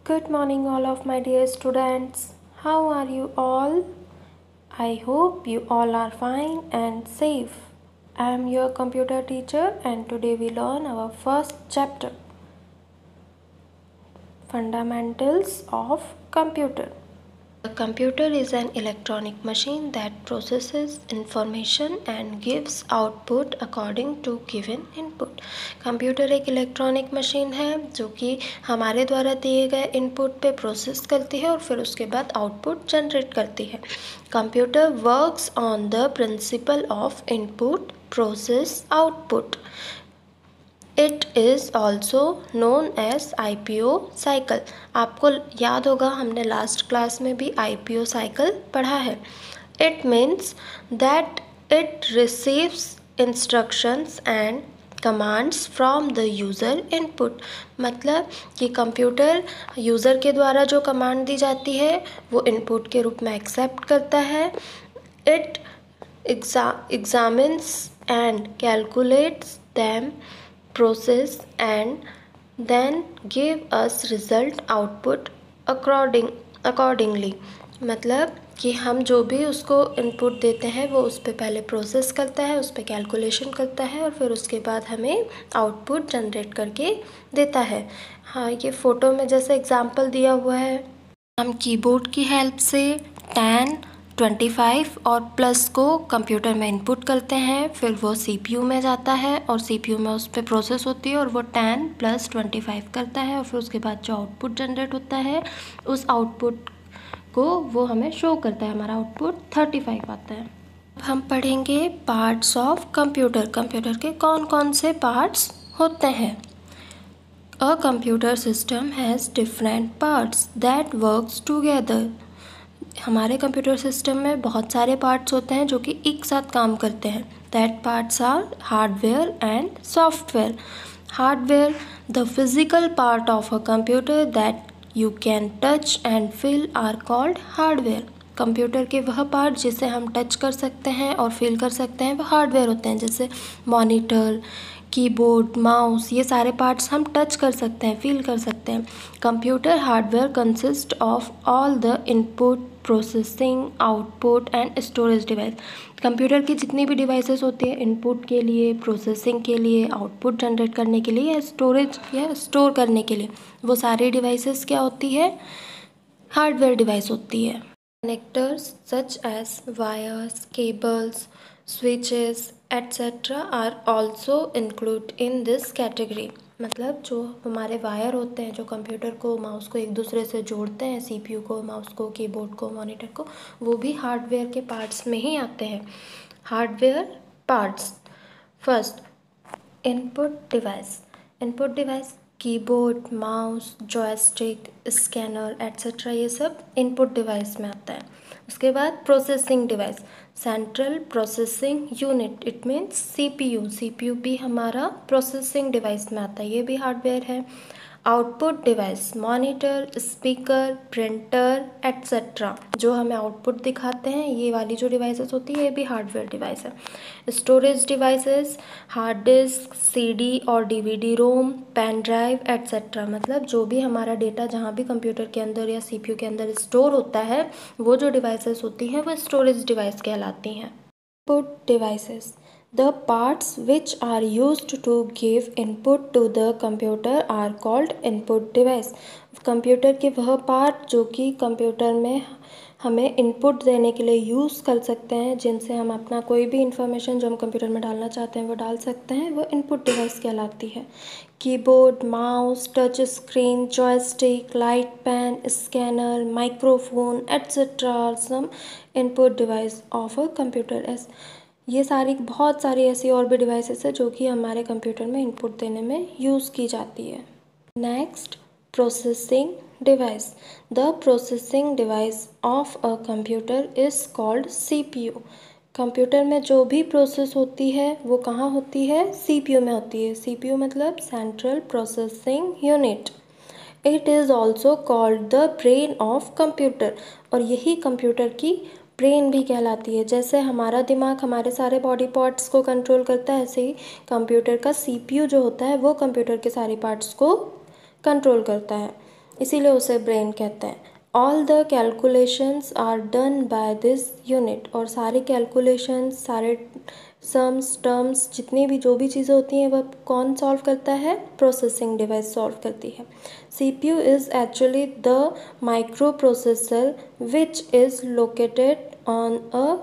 Good morning, all of my dear students. How are you all? I hope you all are fine and safe. I am your computer teacher, and today we learn our first chapter, Fundamentals of Computer. A computer is an electronic machine that processes information and gives output according to given input. Computer एक electronic machine है जो कि हमारे द्वारा दिए गए input पे process करती है और फिर उसके बाद आउटपुट जनरेट करती है. Computer works on the principle of input process output. It is also known as IPO cycle. आपको याद होगा हमने लास्ट क्लास में भी IPO साइकिल पढ़ा है. It means that it receives instructions and commands from the user input. मतलब कि कंप्यूटर यूज़र के द्वारा जो कमांड दी जाती है वो इनपुट के रूप में एक्सेप्ट करता है. It examines and calculates them, process and then give us result output accordingly. मतलब कि हम जो भी उसको इनपुट देते हैं वो उस पर पहले प्रोसेस करता है, उस पर कैलकुलेशन करता है और फिर उसके बाद हमें आउटपुट जनरेट करके देता है. हाँ, ये फ़ोटो में जैसे एग्जांपल दिया हुआ है, हम कीबोर्ड की हेल्प से 10, 25 और प्लस को कंप्यूटर में इनपुट करते हैं. फिर वो CPU में जाता है और CPU में उस पर प्रोसेस होती है और वो 10 + 25 करता है और फिर उसके बाद जो आउटपुट जनरेट होता है उस आउटपुट को वो हमें शो करता है. हमारा आउटपुट 35 आता है. अब हम पढ़ेंगे पार्ट्स ऑफ कंप्यूटर. कंप्यूटर के कौन कौन से पार्ट्स होते हैं. A computer system has different parts that works together. हमारे कंप्यूटर सिस्टम में बहुत सारे पार्ट्स होते हैं जो कि एक साथ काम करते हैं. That parts are hardware and software. Hardware, the physical part of a computer that you can touch and feel are called hardware. Computer के वह पार्ट जिसे हम टच कर सकते हैं और फील कर सकते हैं वो हार्डवेयर होते हैं. जैसे मॉनिटर, कीबोर्ड, माउस, ये सारे पार्ट्स हम टच कर सकते हैं, फील कर सकते हैं. Computer hardware consist of all the input, processing, output and storage device. Computer की जितनी भी डिवाइसेस होती है इनपुट के लिए, प्रोसेसिंग के लिए, आउटपुट जनरेट करने के लिए या स्टोरेज या स्टोर करने के लिए, वो सारी डिवाइसेस क्या होती है, हार्डवेयर डिवाइस होती है. Connectors such as wires, cables, switches, etc. are also included in this category. मतलब जो हमारे वायर होते हैं जो कंप्यूटर को, माउस को एक दूसरे से जोड़ते हैं, CPU को, माउस को, कीबोर्ड को, मॉनिटर को, वो भी हार्डवेयर के पार्ट्स में ही आते हैं. Hardware parts. First, input device. Input device keyboard, mouse, joystick, scanner etcetera, ये सब इनपुट डिवाइस में आता है. उसके बाद processing device, central processing unit, it means CPU. CPU भी हमारा प्रोसेसिंग डिवाइस में आता है, ये भी हार्डवेयर है. Output device, monitor, speaker, printer etcetera, जो हमें आउटपुट दिखाते हैं, ये वाली जो डिवाइसेस होती है ये भी हार्डवेयर डिवाइस है. Storage devices, hard disk, CD और DVD रोम, पेन ड्राइव एट्सेट्रा. मतलब जो भी हमारा डेटा जहाँ भी कंप्यूटर के अंदर या CPU के अंदर स्टोर होता है वो जो डिवाइसेस होती हैं वो स्टोरेज डिवाइस कहलाती हैं. Input devices, the parts which are used to give input to the computer are called input device. Computer के वह पार्ट जो कि कंप्यूटर में हमें इनपुट देने के लिए यूज़ कर सकते हैं, जिनसे हम अपना कोई भी इंफॉर्मेशन जो हम कंप्यूटर में डालना चाहते हैं वो डाल सकते हैं, वो इनपुट डिवाइस कहलाती है. Keyboard, mouse, touch screen, joystick, light pen, scanner, microphone etcetera are some input devices of a computer. ये सारी बहुत सारी ऐसी और भी डिवाइसेस है जो कि हमारे कंप्यूटर में इनपुट देने में यूज़ की जाती है. Next, processing device. The processing device of a computer is called CPU. Computer में जो भी प्रोसेस होती है वो कहाँ होती है, CPU में होती है. CPU मतलब central processing unit. It is also called the brain of computer. और यही कंप्यूटर की ब्रेन भी कहलाती है. जैसे हमारा दिमाग हमारे सारे बॉडी पार्ट्स को कंट्रोल करता है, ऐसे ही कंप्यूटर का CPU जो होता है वो कंप्यूटर के सारे पार्ट्स को कंट्रोल करता है. इसीलिए उसे ब्रेन कहते हैं। All the calculations are done by this unit, और सारे कैलकुलेशंस, सारे सम्स, टर्म्स, जितनी भी जो भी चीज़ें होती हैं वह कौन सॉल्व करता है? प्रोसेसिंग डिवाइस सॉल्व करती है। CPU is actually the micro processor which is located on a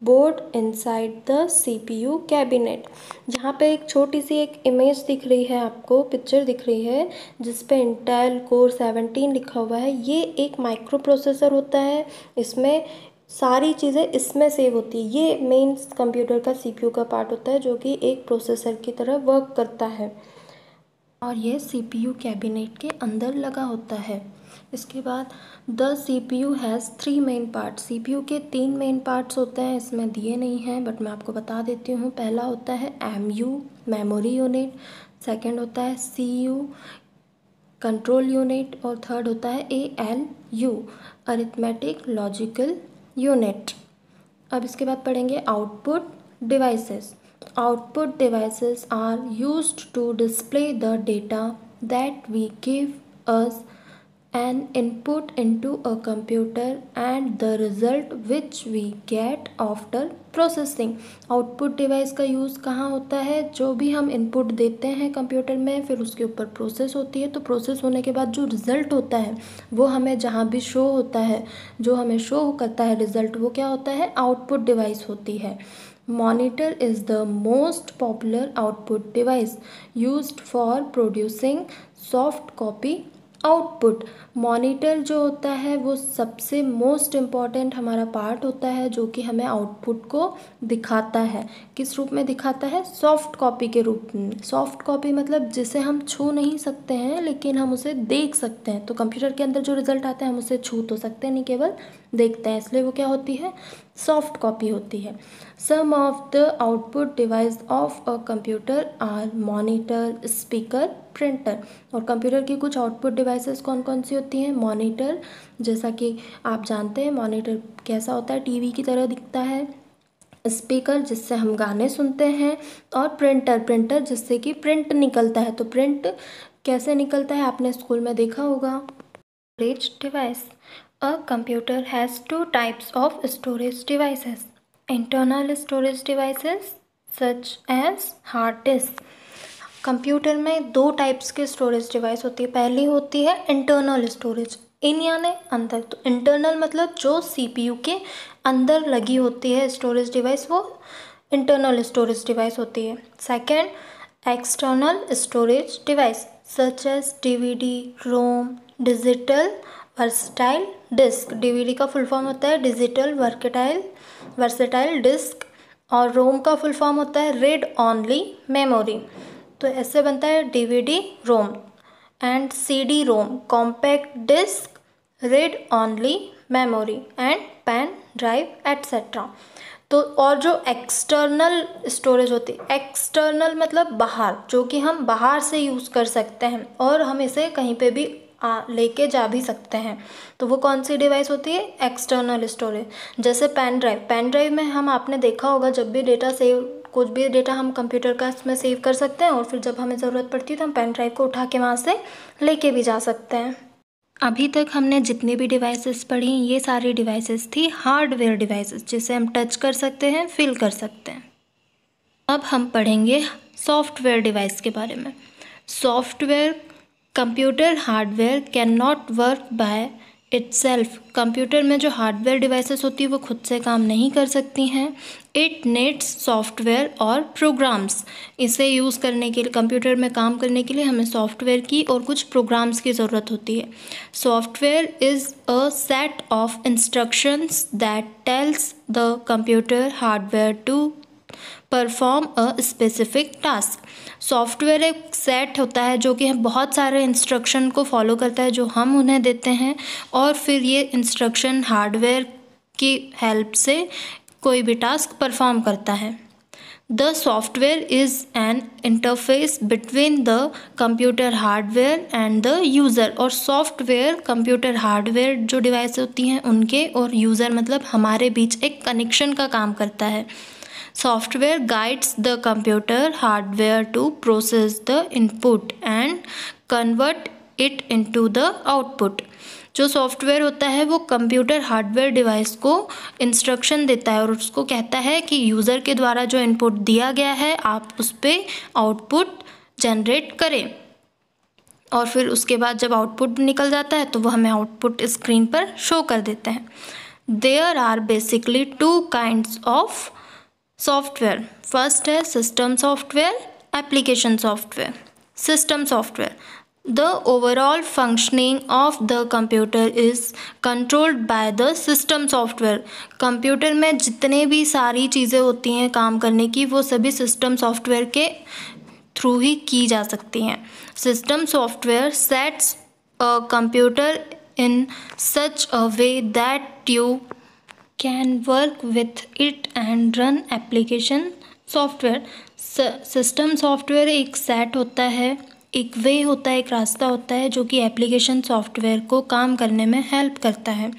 board inside the CPU cabinet. जहाँ पे एक छोटी सी एक इमेज दिख रही है आपको, पिक्चर दिख रही है जिस पे इंटेल कोर 17 लिखा हुआ है, ये एक माइक्रो प्रोसेसर होता है। इसमें सारी चीज़ें इसमें सेव होती है। ये मेन कंप्यूटर का CPU का पार्ट होता है जो कि एक प्रोसेसर की तरह वर्क करता है, और ये CPU कैबिनेट के अंदर लगा होता है। इसके बाद the CPU has 3 main parts. CPU के 3 मेन पार्ट्स होते हैं, इसमें दिए नहीं हैं बट मैं आपको बता देती हूँ। पहला होता है MU, मेमोरी यूनिट। सेकंड होता है CU, कंट्रोल यूनिट। और थर्ड होता है ALU, अरिथमेटिक लॉजिकल यूनिट। अब इसके बाद पढ़ेंगे output devices. Output devices are used to display the data that we give us an input into a computer and the result which we get after processing। Output device का use कहाँ होता है? जो भी हम इनपुट देते हैं computer में, फिर उसके ऊपर प्रोसेस होती है, तो प्रोसेस होने के बाद जो रिज़ल्ट होता है वो हमें जहाँ भी शो होता है, जो हमें शो करता है रिज़ल्ट, वो क्या होता है? आउटपुट डिवाइस होती है। Monitor is the most popular output device used for producing soft copy output। Monitor जो होता है वो सबसे मोस्ट इम्पॉर्टेंट हमारा पार्ट होता है जो कि हमें आउटपुट को दिखाता है। किस रूप में दिखाता है? सॉफ्ट कॉपी के रूप में। सॉफ्ट कॉपी मतलब जिसे हम छू नहीं सकते हैं लेकिन हम उसे देख सकते हैं। तो कंप्यूटर के अंदर जो रिजल्ट आता है हम उसे छू तो सकते हैं नहीं, केवल देखते हैं, इसलिए वो क्या होती है? सॉफ्ट कॉपी होती है। Some of the output device of a computer are monitor, speaker, printer. और कंप्यूटर की कुछ आउटपुट डिवाइसेस कौन कौन सी होती हैं? मॉनिटर, जैसा कि आप जानते हैं मॉनिटर कैसा होता है? टीवी की तरह दिखता है। स्पीकर, जिससे हम गाने सुनते हैं। और प्रिंटर, प्रिंटर जिससे कि प्रिंट निकलता है। तो प्रिंट कैसे निकलता है आपने स्कूल में देखा होगा। Storage device. A computer has 2 types of storage devices. Internal storage devices such as hard disk. Computer में 2 टाइप्स के स्टोरेज डिवाइस होती है। पहली होती है इंटरनल स्टोरेज, इन यानी अंदर। तो इंटरनल मतलब जो CPU के अंदर लगी होती है स्टोरेज डिवाइस, वो इंटरनल स्टोरेज डिवाइस होती है। Second external storage device such as DVD, ROM, digital versatile disk. DVD का फुल फॉर्म होता है डिजिटल वर्सेटाइल डिस्क, और रोम का फुल फॉर्म होता है रीड ओनली मेमोरी। तो ऐसे बनता है DVD ROM and CD ROM, compact disk, read only memory and pen drive etcetera. तो और जो एक्सटर्नल स्टोरेज होती है, एक्सटर्नल मतलब बाहर, जो कि हम बाहर से यूज़ कर सकते हैं और हम इसे कहीं पे भी लेके जा भी सकते हैं, तो वो कौन सी डिवाइस होती है? External storage. जैसे पेन ड्राइव, पेन ड्राइव में हम आपने देखा होगा जब भी डेटा सेव, कुछ भी डेटा हम कंप्यूटर का इसमें सेव कर सकते हैं और फिर जब हमें ज़रूरत पड़ती है तो हम पेन ड्राइव को उठा के वहाँ से लेके भी जा सकते हैं। अभी तक हमने जितनी भी डिवाइसेस पढ़ी ये सारी डिवाइसेस थी हार्डवेयर डिवाइसेस, जिसे हम टच कर सकते हैं, फील कर सकते हैं। अब हम पढ़ेंगे सॉफ्टवेयर डिवाइस के बारे में। Software computer hardware can not work by itself. Computer में जो हार्डवेयर डिवाइसेस होती है वो खुद से काम नहीं कर सकती हैं। इट नीड्स सॉफ्टवेयर और प्रोग्राम्स। इसे यूज़ करने के लिए, कंप्यूटर में काम करने के लिए हमें सॉफ्टवेयर की और कुछ प्रोग्राम्स की ज़रूरत होती है। Software is a set of instructions that tells the computer hardware to perform a specific task. Software एक सेट होता है जो कि बहुत सारे इंस्ट्रक्शन को फॉलो करता है जो हम उन्हें देते हैं, और फिर ये इंस्ट्रक्शन हार्डवेयर की हेल्प से कोई भी टास्क परफॉर्म करता है। The software is an interface between the computer hardware and the user. और सॉफ्टवेयर कंप्यूटर हार्डवेयर जो डिवाइस होती हैं उनके और यूज़र मतलब हमारे बीच एक कनेक्शन का काम करता है। Software guides the computer hardware to process the input and convert it into the output. जो सॉफ्टवेयर होता है वो कंप्यूटर हार्डवेयर डिवाइस को इंस्ट्रक्शन देता है और उसको कहता है कि यूज़र के द्वारा जो इनपुट दिया गया है आप उस पर आउटपुट जनरेट करें, और फिर उसके बाद जब आउटपुट निकल जाता है तो वो हमें आउटपुट स्क्रीन पर शो कर देते हैं। There are basically two kinds of software. First है system software, application software. System software, the overall functioning of the computer is controlled by the system software। Computer में जितने भी सारी चीज़ें होती हैं काम करने की वो सभी सिस्टम सॉफ्टवेयर के थ्रू ही की जा सकती हैं। System software sets a computer in such a way that you can work with it and run application software. System software एक सेट होता है, एक वे होता है, एक रास्ता होता है जो कि एप्लीकेशन सॉफ्टवेयर को काम करने में हेल्प करता है।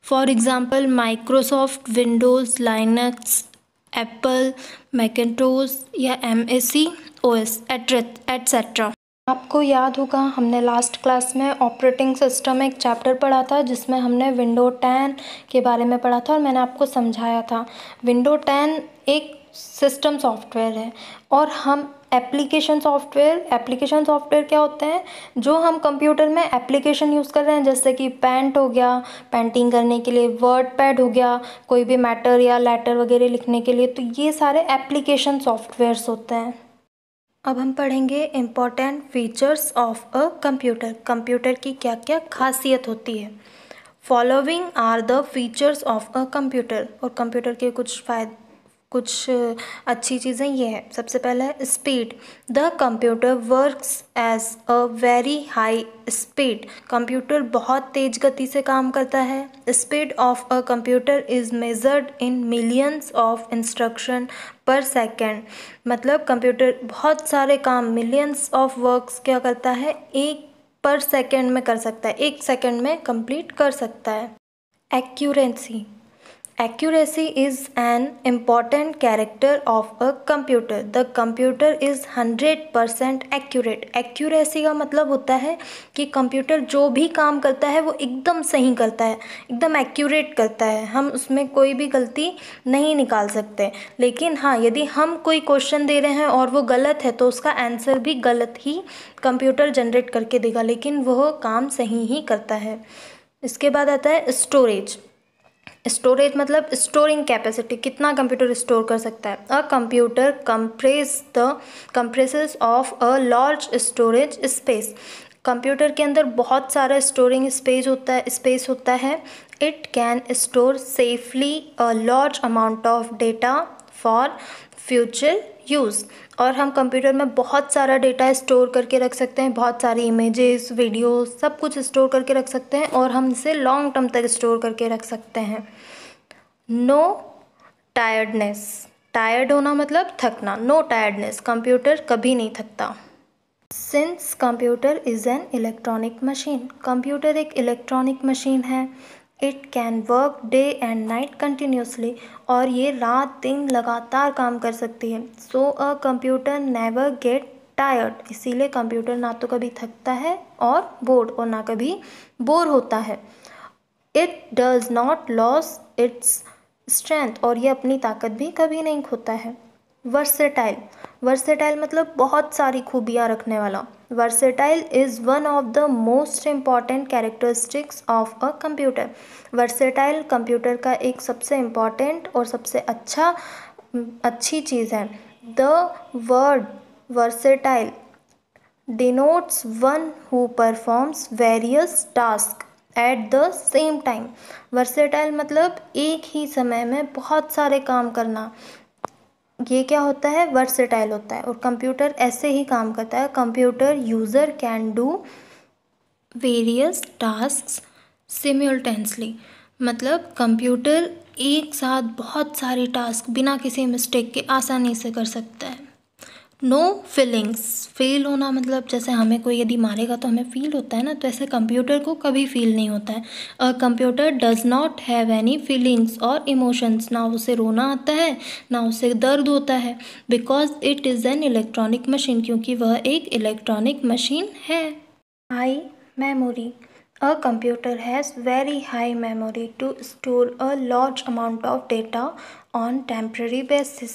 For example Microsoft Windows, Linux, Apple Macintosh या MAC OS एट्सेट्रा। आपको याद होगा हमने लास्ट क्लास में ऑपरेटिंग सिस्टम एक चैप्टर पढ़ा था जिसमें हमने विंडो 10 के बारे में पढ़ा था और मैंने आपको समझाया था विंडो 10 एक सिस्टम सॉफ्टवेयर है और हम एप्लीकेशन सॉफ्टवेयर क्या होते हैं, जो हम कंप्यूटर में एप्लीकेशन यूज़ कर रहे हैं, जैसे कि पेंट हो गया पेंटिंग करने के लिए, वर्ड पैड हो गया कोई भी मैटर या लेटर वगैरह लिखने के लिए, तो ये सारे एप्लीकेशन सॉफ्टवेयर्स होते हैं। अब हम पढ़ेंगे important features of a computer. Computer की क्या क्या खासियत होती है। Following are the features of a computer. और कंप्यूटर के कुछ अच्छी चीज़ें ये है। सबसे पहला है speed. The computer works as a very high speed. Computer बहुत तेज़ गति से काम करता है। Speed of a computer is measured in millions of instruction per second. मतलब कंप्यूटर बहुत सारे काम, मिलियंस ऑफ वर्क्स क्या करता है, एक पर सेकेंड में कर सकता है, 1 सेकेंड में कंप्लीट कर सकता है। Accuracy. Accuracy is an important character of a computer. The computer is 100% accurate. Accuracy का मतलब होता है कि कंप्यूटर जो भी काम करता है वो एकदम सही करता है, एकदम एक्यूरेट करता है, हम उसमें कोई भी गलती नहीं निकाल सकते। लेकिन हाँ, यदि हम कोई क्वेश्चन दे रहे हैं और वो गलत है तो उसका आंसर भी गलत ही कंप्यूटर जनरेट करके देगा, लेकिन वह काम सही ही करता है। इसके बाद आता है स्टोरेज। स्टोरेज मतलब स्टोरिंग कैपेसिटी, कितना कंप्यूटर स्टोर कर सकता है। A computer compresses of a large storage space. Computer के अंदर बहुत सारा स्टोरिंग स्पेस होता है। It can store safely a large amount of data for future use. और हम कंप्यूटर में बहुत सारा डेटा स्टोर करके रख सकते हैं, बहुत सारी इमेजेस, वीडियो, सब कुछ स्टोर करके रख सकते हैं और हम इसे लॉन्ग टर्म तक स्टोर करके रख सकते हैं। No tiredness. टायर्ड होना मतलब थकना, नो टायर्डनेस, कंप्यूटर कभी नहीं थकता। Since computer is an electronic machine. Computer एक इलेक्ट्रॉनिक मशीन है। It can work day and night continuously. और ये रात दिन लगातार काम कर सकती है। So a computer never get tired. इसीलिए कंप्यूटर ना तो कभी थकता है और ना कभी बोर होता है। It does not loss its strength. और ये अपनी ताकत भी कभी नहीं खोता है। वर्सेटाइल। वर्सेटाइल मतलब बहुत सारी खूबियाँ रखने वाला। Versatile is one of the most important characteristics of a computer. Versatile computer का एक सबसे इम्पॉर्टेंट और सबसे अच्छी चीज़ है। The word versatile denotes one who performs various tasks at the same time। Versatile मतलब एक ही समय में बहुत सारे काम करना, ये क्या होता है, वर्सेटाइल होता है। और कंप्यूटर ऐसे ही काम करता है। Computer user can do various tasks simultaneously. मतलब कंप्यूटर एक साथ बहुत सारे टास्क बिना किसी मिस्टेक के आसानी से कर सकता है। No feelings. फील होना मतलब जैसे हमें कोई यदि मारेगा तो हमें फील होता है ना, तो ऐसे कंप्यूटर को कभी फील नहीं होता है। A computer does not have any feelings और इमोशंस। ना उसे रोना आता है ना उसे दर्द होता है। Because it is an electronic machine, क्योंकि वह एक इलेक्ट्रॉनिक मशीन है। High memory. A computer has very high memory to store a large amount of data on temporary basis.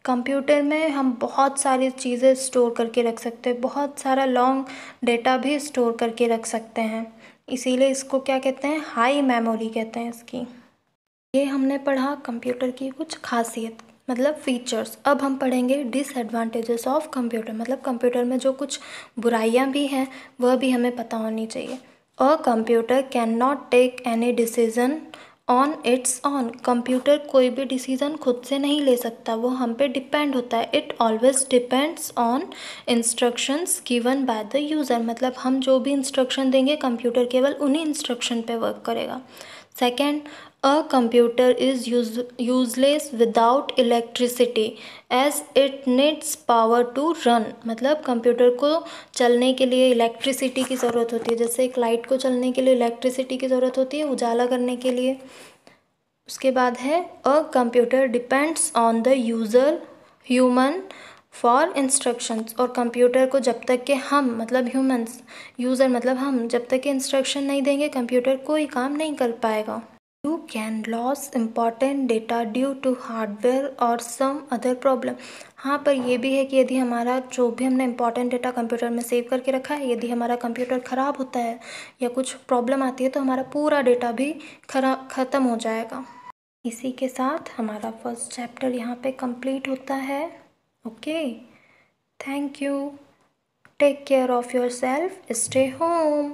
Computer में हम बहुत सारी चीज़ें स्टोर करके रख सकते हैं, बहुत सारा लॉन्ग डेटा भी स्टोर करके रख सकते हैं, इसीलिए इसको क्या कहते हैं, हाई मेमोरी कहते हैं इसकी। ये हमने पढ़ा कंप्यूटर की कुछ खासियत मतलब फीचर्स। अब हम पढ़ेंगे डिसएडवांटेजेस ऑफ कंप्यूटर, मतलब कंप्यूटर में जो कुछ बुराइयां भी हैं वह भी हमें पता होनी चाहिए। A computer can not take any decision on its own. Computer कोई भी डिसीज़न खुद से नहीं ले सकता, वो हम पे डिपेंड होता है। It always depends on instructions given by the user, मतलब हम जो भी इंस्ट्रक्शन देंगे कंप्यूटर केवल उन्हीं इंस्ट्रक्शन पे वर्क करेगा। Second, a computer is useless without electricity as it needs power to run, मतलब कंप्यूटर को चलने के लिए इलेक्ट्रिसिटी की ज़रूरत होती है, जैसे एक लाइट को चलने के लिए इलेक्ट्रिसिटी की ज़रूरत होती है उजाला करने के लिए। उसके बाद है a computer depends on the user human for instructions, और कंप्यूटर को जब तक कि हम मतलब ह्यूमंस, यूज़र मतलब हम, जब तक कि इंस्ट्रक्शन नहीं देंगे कंप्यूटर कोई काम नहीं कर पाएगा। You can lose important data due to hardware or some other problem। हाँ, पर ये भी है कि यदि हमारा जो भी हमने इम्पॉर्टेंट डेटा कंप्यूटर में सेव करके रखा है, यदि हमारा कंप्यूटर ख़राब होता है या कुछ प्रॉब्लम आती है तो हमारा पूरा डेटा भी ख़त्म हो जाएगा। इसी के साथ हमारा फर्स्ट चैप्टर यहाँ पे कंप्लीट होता है। Okay, thank you, take care of yourself, stay home.